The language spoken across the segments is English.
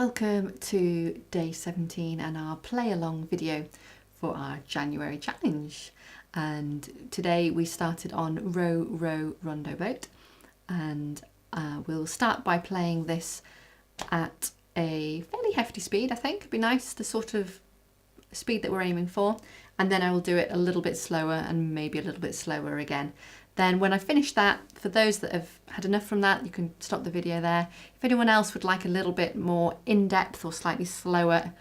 Welcome to day 17 and our play along video for our January challenge. And today we started on Row, Row, Rondo boat, and we'll start by playing this at a fairly hefty speed. I think it'd be nice, the sort of speed that we're aiming for, and then I will do it a little bit slower and maybe a little bit slower again. Then when I finish that, for those that have had enough from that, you can stop the video there. If anyone else would like a little bit more in-depth or slightly slower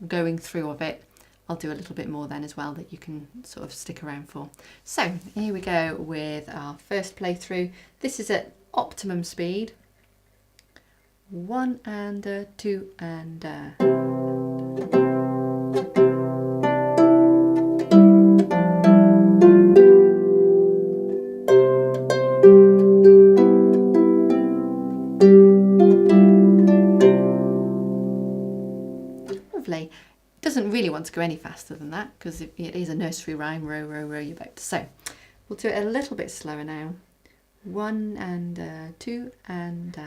going through of it, I'll do a little bit more then as well that you can sort of stick around for. So here we go with our first playthrough. This is at optimum speed. 1 and 2 and lovely. Doesn't really want to go any faster than that because it is a nursery rhyme, row, row, row your boat. So we'll do it a little bit slower now. 1 and 2 and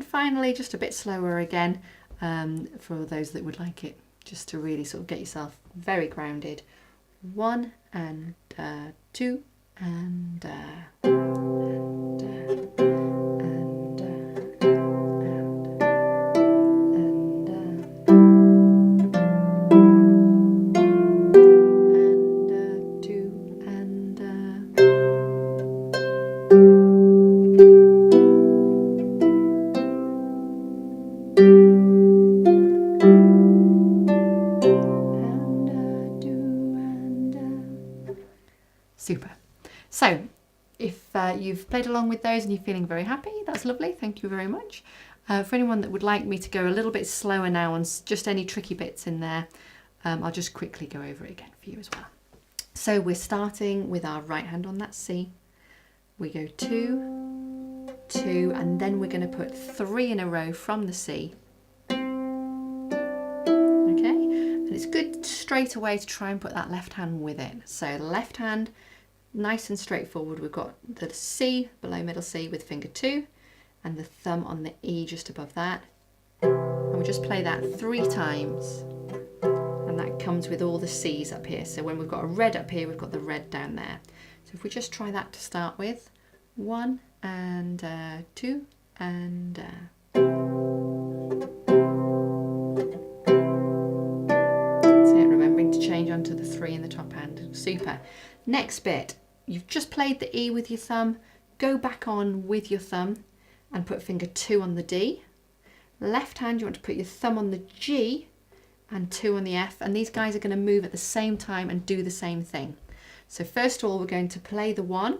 finally, just a bit slower again for those that would like it, just to really sort of get yourself very grounded. 1 and 2 and super. So if you've played along with those and you're feeling very happy, that's lovely, thank you very much. For anyone that would like me to go a little bit slower now on just any tricky bits in there, I'll just quickly go over it again for you as well. So we're starting with our right hand on that C. We go 2, 2, and then we're going to put 3 in a row from the C. Okay, and it's good straight away to try and put that left hand with it. So the left hand, nice and straightforward. We've got the C below middle C with finger 2 and the thumb on the E just above that, and we just play that 3 times, and that comes with all the C's up here. So when we've got a red up here, we've got the red down there. So if we just try that to start with, 1 and 2 and that's it, remembering to change onto the 3 in the top hand. Super. Next bit, you've just played the E with your thumb, go back on with your thumb and put finger 2 on the D. Left hand, you want to put your thumb on the G and 2 on the F, and these guys are going to move at the same time and do the same thing. So first of all, we're going to play the 1,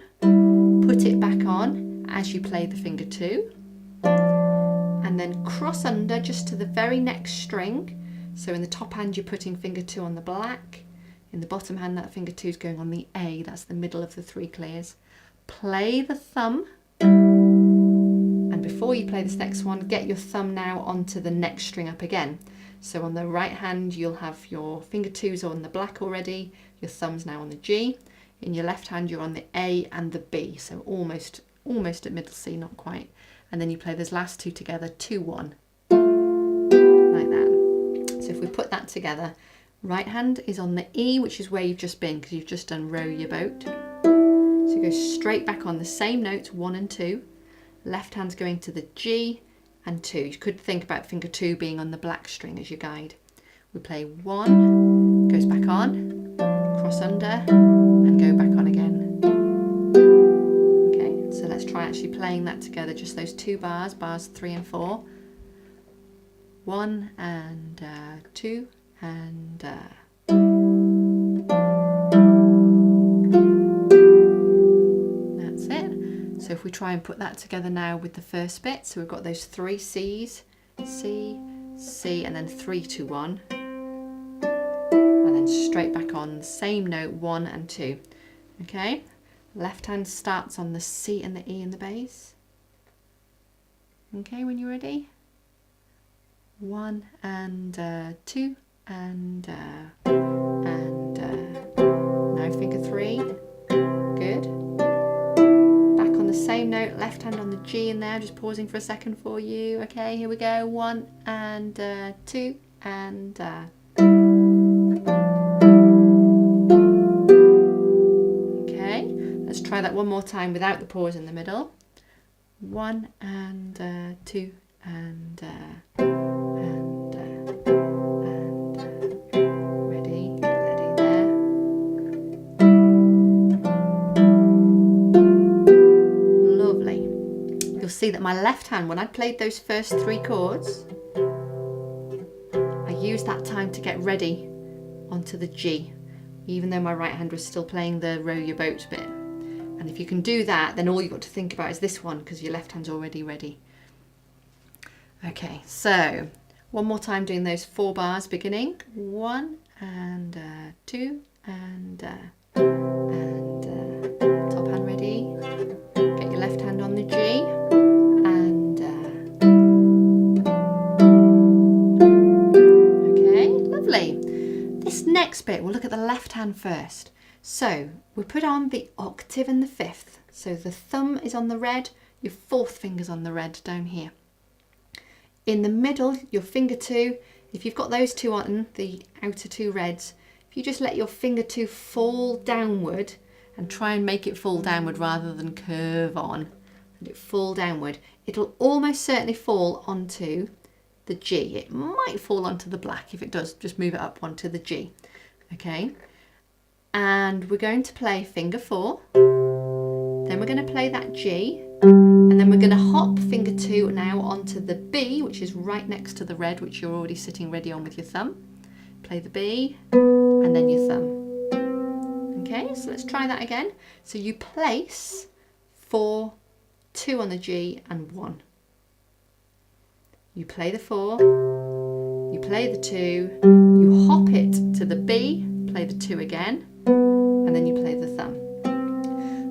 put it back on as you play the finger 2, and then cross under just to the very next string. So in the top hand, you're putting finger 2 on the black. In the bottom hand, that finger 2 is going on the A, that's the middle of the 3 clears. Play the thumb, and before you play this next one, get your thumb now onto the next string up again. So on the right hand, you'll have your finger 2s on the black already, your thumb's now on the G. In your left hand, you're on the A and the B, so almost at middle C, not quite. And then you play those last 2 together, 2, 1, like that. So if we put that together, right hand is on the E, which is where you've just been because you've just done row your boat. So you go straight back on the same notes, 1 and 2. Left hand's going to the G and 2. You could think about finger 2 being on the black string as your guide. We play 1, goes back on, cross under, and go back on again. Okay, so let's try actually playing that together, just those 2 bars, bars 3 and 4. 1 and 2 and that's it. So if we try and put that together now with the first bit, so we've got those 3 C's, C, C, and then 3, 2, 1, and then straight back on the same note, 1 and 2. Okay, left hand starts on the C and the E in the bass, Okay, when you're ready. 1 and 2 and now finger 3. Good. Back on the same note, left hand on the G in there, just pausing for a second for you. Okay, here we go. 1 and 2 and okay, let's try that one more time without the pause in the middle. 1 and 2 and ready, get ready there. Lovely. You'll see that my left hand, when I played those first 3 chords, I used that time to get ready onto the G, even though my right hand was still playing the row your boat bit. And if you can do that, then all you've got to think about is this one, because your left hand's already ready. Okay, so one more time doing those 4 bars beginning. 1 and 2 and top hand ready. Get your left hand on the G and okay, lovely. This next bit, we'll look at the left hand first. So we put on the octave and the 5th. So the thumb is on the red, your 4th finger's on the red down here. In the middle, your finger 2, if you've got those 2 on, the outer 2 reds, if you just let your finger 2 fall downward and try and make it fall downward rather than curve on, let it fall downward, it'll almost certainly fall onto the G. It might fall onto the black. If it does, just move it up onto the G. Okay. And we're going to play finger 4, then we're going to play that G, and then we're going to hop finger 2 now onto the B, which is right next to the red, which you're already sitting ready on with your thumb. Play the B, and then your thumb. Okay, so let's try that again. So you place 4, 2 on the G, and 1. You play the 4, you play the 2, you hop it to the B, play the 2 again, and then you play the thumb.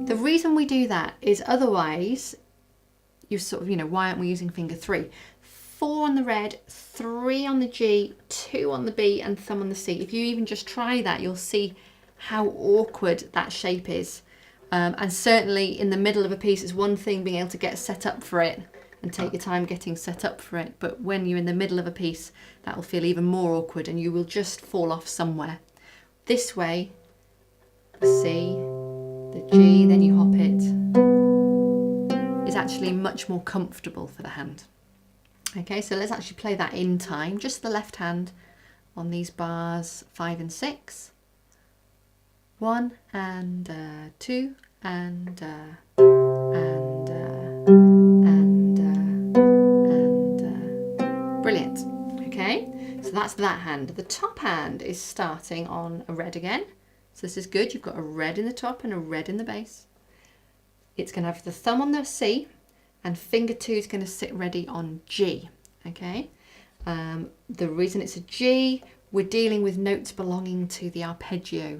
The reason we do that is otherwise, you sort of, why aren't we using finger 3? 4 on the red, 3 on the G, 2 on the B, and thumb on the C. If you even just try that, you'll see how awkward that shape is. And certainly in the middle of a piece, it's one thing being able to get set up for it and take your time getting set up for it. But when you're in the middle of a piece, that will feel even more awkward and you will just fall off somewhere. This way, C, the G, then you hop it, is actually much more comfortable for the hand. Okay, so let's actually play that in time, just the left hand on these bars 5 and 6. 1 and 2 and brilliant. Okay, so that's that hand. The top hand is starting on a red again. So this is good. You've got a red in the top and a red in the base. It's going to have the thumb on the C and finger 2 is going to sit ready on G. Okay. The reason it's a G, we're dealing with notes belonging to the arpeggio.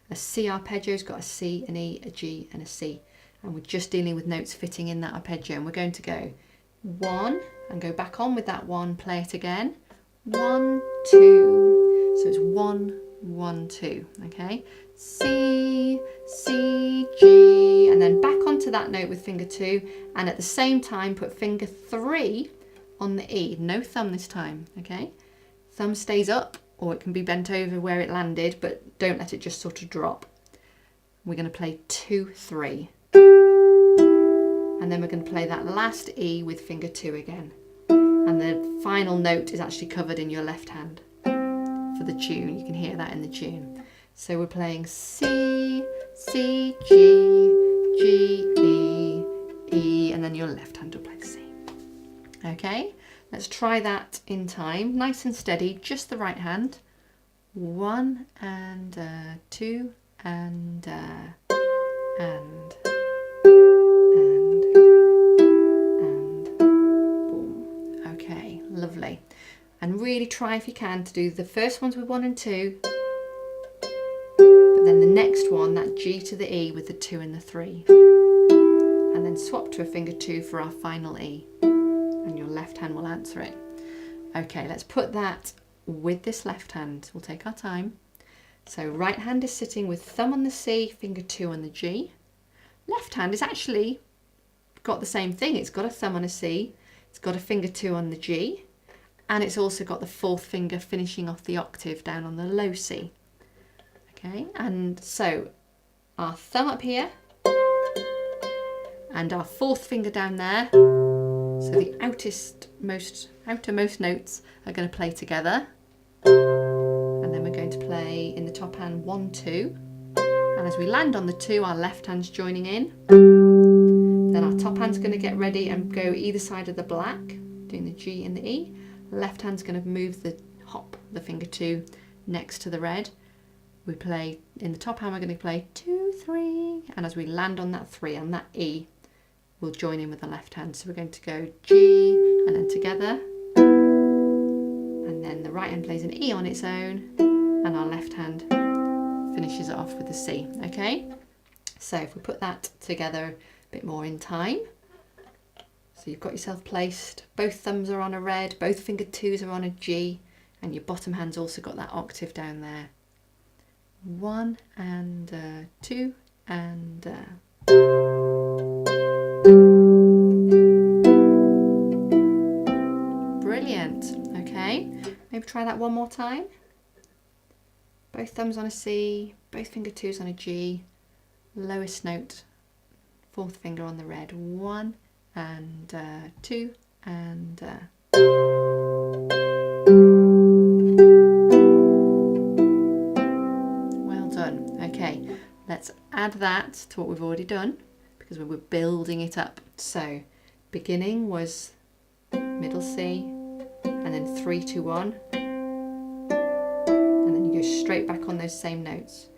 A C arpeggio's got a C, an E, a G and a C. And we're just dealing with notes fitting in that arpeggio. And we're going to go 1 and go back on with that 1, play it again. 1, 2. So it's 1, 1, 2. Okay. C, C, G, and then back onto that note with finger 2, and at the same time put finger 3 on the E. No thumb this time, okay? Thumb stays up, or it can be bent over where it landed, but don't let it just sort of drop. We're going to play 2, 3. And then we're going to play that last E with finger 2 again. And the final note is actually covered in your left hand for the tune. You can hear that in the tune. So we're playing C, C, G, G, E, E, and then your left hand will play the C. Okay, let's try that in time, nice and steady, just the right hand. 1 and 2 and boom. Okay, lovely. And really try if you can to do the first ones with 1 and 2. Then the next one, that G to the E with the 2 and the 3. And then swap to a finger 2 for our final E. And left hand will answer it. Okay, let's put that with this left hand. We'll take our time. So right hand is sitting with thumb on the C, finger 2 on the G. Left hand is actually got the same thing. It's got a thumb on a C, it's got a finger 2 on the G, and it's also got the 4th finger finishing off the octave down on the low C. Okay, and so our thumb up here and our 4th finger down there. So the outermost notes are going to play together. And then we're going to play in the top hand 1, 2. And as we land on the 2, our left hand's joining in. Then our top hand's going to get ready and go either side of the black, doing the G and the E. Left hand's going to move the finger 2 next to the red. We play in the top hand, we're going to play 2, 3. And as we land on that 3, on that E, we'll join in with the left hand. So we're going to go G and then together. And then the right hand plays an E on its own. And our left hand finishes it off with the C. Okay? So if we put that together a bit more in time. So you've got yourself placed. Both thumbs are on a red. Both finger 2s are on a G. And your bottom hand's also got that octave down there. 1 and 2 and... Brilliant. Okay, maybe try that one more time. Both thumbs on a C, both finger 2s on a G, lowest note, 4th finger on the red. 1 and 2 and... Well done. Okay, let's add that to what we've already done because we were building it up. So beginning was middle C, and then 3, 2, 1, and then you go straight back on those same notes.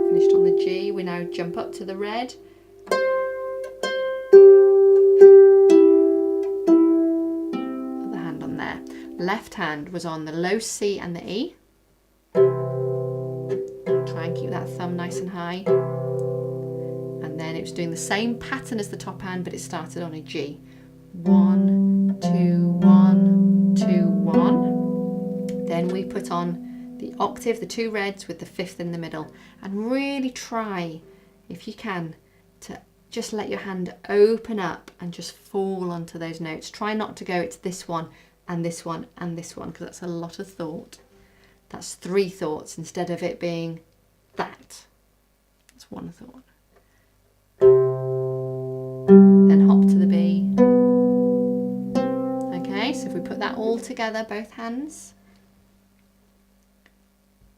Finished on the G, we now jump up to the red. Other hand on there. Left hand was on the low C and the E. Try and keep that thumb nice and high. And then it was doing the same pattern as the top hand, but it started on a G. 1, 2, 1, 2, 1. Then we put on the octave, the 2 reds with the 5th in the middle, and really try, if you can, to just let your hand open up and just fall onto those notes. Try not to go, it's this one and this one and this one, because that's a lot of thought. That's 3 thoughts instead of it being that. That's 1 thought. Then hop to the B. Okay, so if we put that all together, both hands,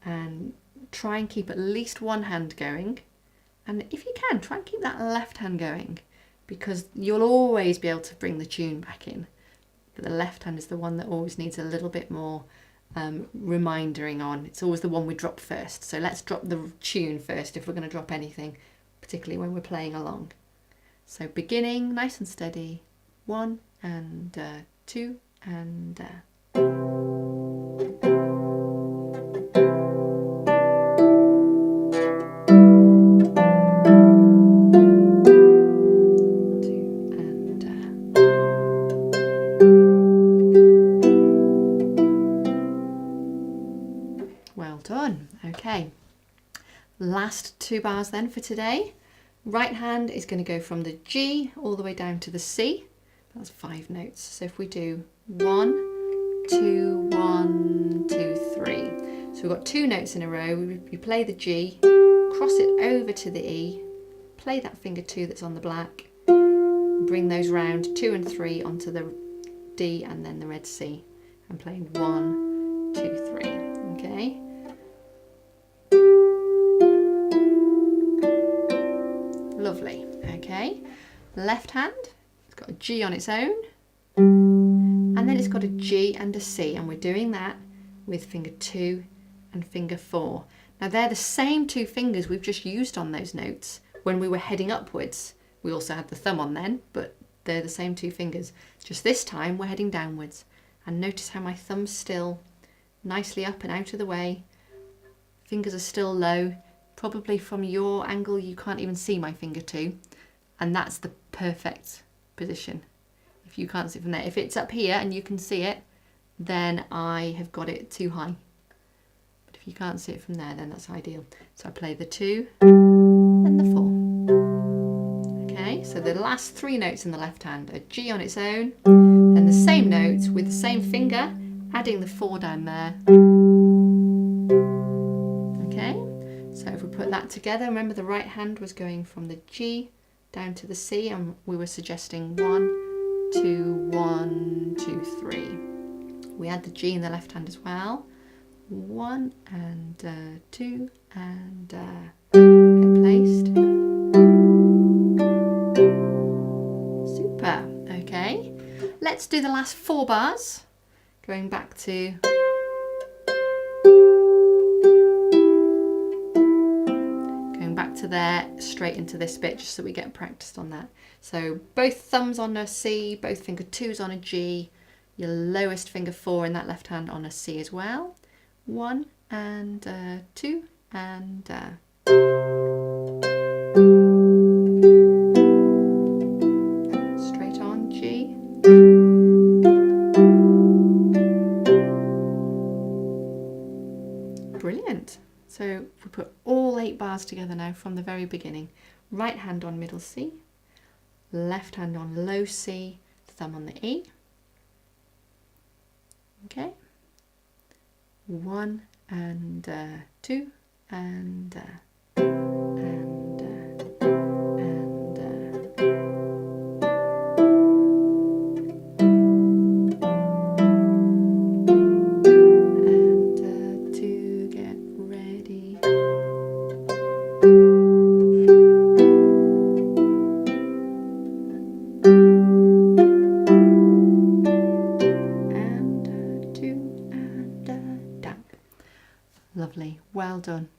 and try and keep at least one hand going, and if you can, try and keep that left hand going, because you'll always be able to bring the tune back in, but the left hand is the one that always needs a little bit more remindering on. It's always the one we drop first, so let's drop the tune first if we're going to drop anything, particularly when we're playing along. So beginning, nice and steady, 1 and 2 and... Well done. Okay, last 2 bars then for today. Right hand is going to go from the G all the way down to the C. That's 5 notes. So if we do 1, 2, 1, 2, 3. So we've got 2 notes in a row. We play the G, cross it over to the E, play that finger 2 that's on the black, bring those round 2 and 3 onto the D and then the red C, and play 1, 2, 3. Okay. Lovely. Okay, left hand, it's got a G on its own, and then it's got a G and a C, and we're doing that with finger 2 and finger 4. Now they're the same 2 fingers we've just used on those notes when we were heading upwards. We also had the thumb on then, but they're the same 2 fingers. Just this time we're heading downwards, and notice how my thumb's still nicely up and out of the way. Fingers are still low. Probably from your angle you can't even see my finger 2, and that's the perfect position. If you can't see it from there, if it's up here and you can see it, then I have got it too high. But if you can't see it from there, then that's ideal. So I play the 2 and the 4. Okay, so the last 3 notes in the left hand are G on its own, and the same notes with the same finger, adding the 4 down there. Okay, so if we put that together, remember the right hand was going from the G down to the C, and we were suggesting 1, 2, 1, 2, 3. We add the G in the left hand as well. 1 and 2 and get placed. Super. Okay, let's do the last 4 bars. Going back to there, straight into this bit, just so we get practiced on that. So both thumbs on a C, both finger 2s on a G, your lowest finger 4 in that left hand on a C as well. 1 and 2 and straight on G. Brilliant. So we put all 8 bars together now from the very beginning. Right hand on middle C, left hand on low C, thumb on the E. Okay. 1 and 2 and to get ready. And 2 and down. Lovely, well done.